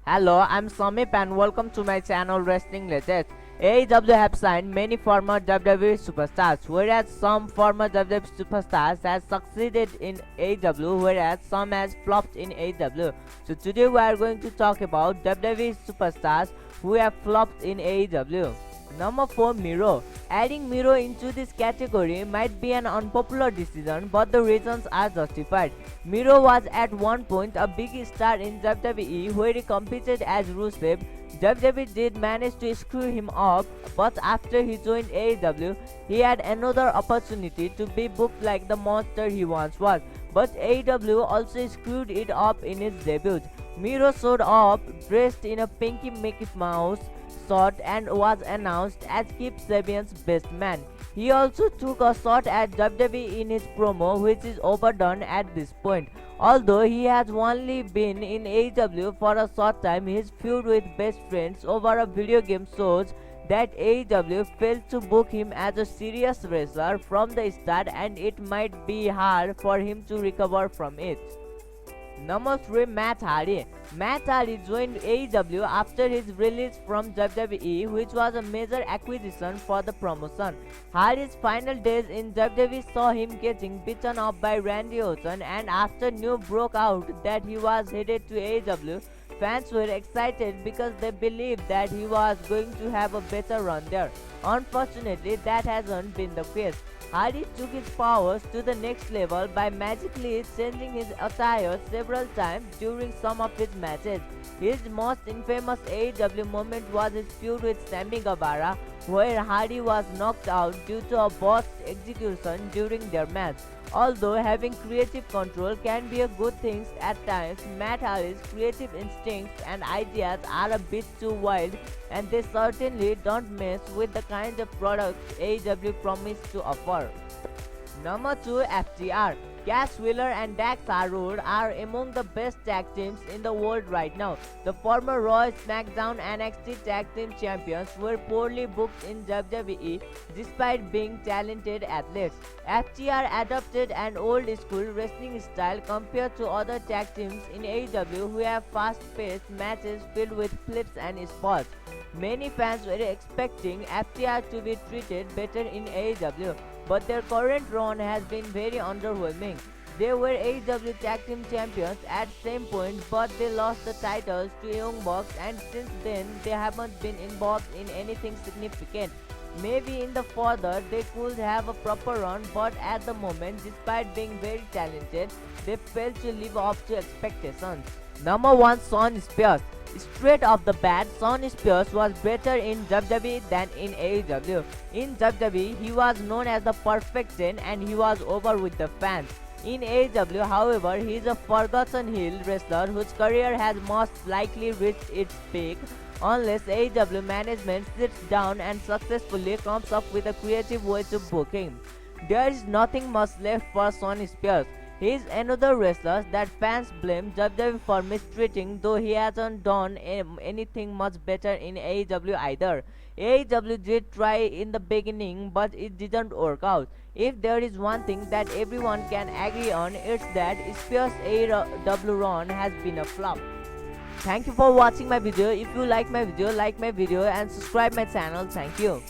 Hello, I'm Samip and welcome to my channel Wrestling Legends. AEW have signed many former WWE superstars, whereas some former WWE superstars has succeeded in AEW, whereas some has flopped in AEW. So today we are going to talk about WWE superstars who have flopped in AEW. Number 4, Miro. Adding Miro into this category might be an unpopular decision, but the reasons are justified. Miro was at one point a big star in WWE where he competed as Rusev. WWE did manage to screw him up, but after he joined AEW, he had another opportunity to be booked like the monster he once was. But AEW also screwed it up in his debut. Miro showed up dressed in a Pinky Mickey Mouse shot and was announced as Kip Sabian's best man. He also took a shot at WWE in his promo, which is overdone at this point. Although he has only been in AEW for a short time, his feud with best friends over a video game shows that AEW failed to book him as a serious wrestler from the start, and it might be hard for him to recover from it. Number 3, Matt Hardy. Matt Hardy joined AEW after his release from WWE, which was a major acquisition for the promotion. Hardy's final days in WWE saw him getting beaten up by Randy Orton, and after news broke out that he was headed to AEW, fans were excited because they believed that he was going to have a better run there. Unfortunately, that hasn't been the case. Hardy took his powers to the next level by magically changing his attire several times during some of his matches. His most infamous AEW moment was his feud with Sammy Guevara, where Hardy was knocked out due to a botched execution during their match. Although having creative control can be a good thing at times, Matt Hardy's creative instincts and ideas are a bit too wild, and they certainly don't mess with the kind of products AEW promised to offer. Number 2, FTR. Cash Wheeler and Dax Harwood are among the best tag teams in the world right now. The former Raw, SmackDown, NXT tag team champions were poorly booked in WWE despite being talented athletes. FTR adopted an old school wrestling style compared to other tag teams in AEW who have fast-paced matches filled with flips and spots. Many fans were expecting FTR to be treated better in AEW, but their current run has been very underwhelming. They were AEW Tag Team Champions at same point, but they lost the titles to Young Bucks, and since then they haven't been involved in anything significant. Maybe in the further they could have a proper run, but at the moment, despite being very talented, they failed to live up to expectations. Number 1, Shawn Spears. Straight off the bat, Shawn Spears was better in WWE than in AEW. In WWE, he was known as the perfect 10 and he was over with the fans. In AEW, however, he is a forgotten heel wrestler whose career has most likely reached its peak unless AEW management sits down and successfully comes up with a creative way to book him. There is nothing much left for Shawn Spears. He is another wrestler that fans blame WWE for mistreating, though he hasn't done anything much better in AEW either. AEW did try in the beginning, but it didn't work out. If there is one thing that everyone can agree on, it's that Spears' AEW run has been a flop. Thank you for watching my video. If you like my video and subscribe my channel. Thank you.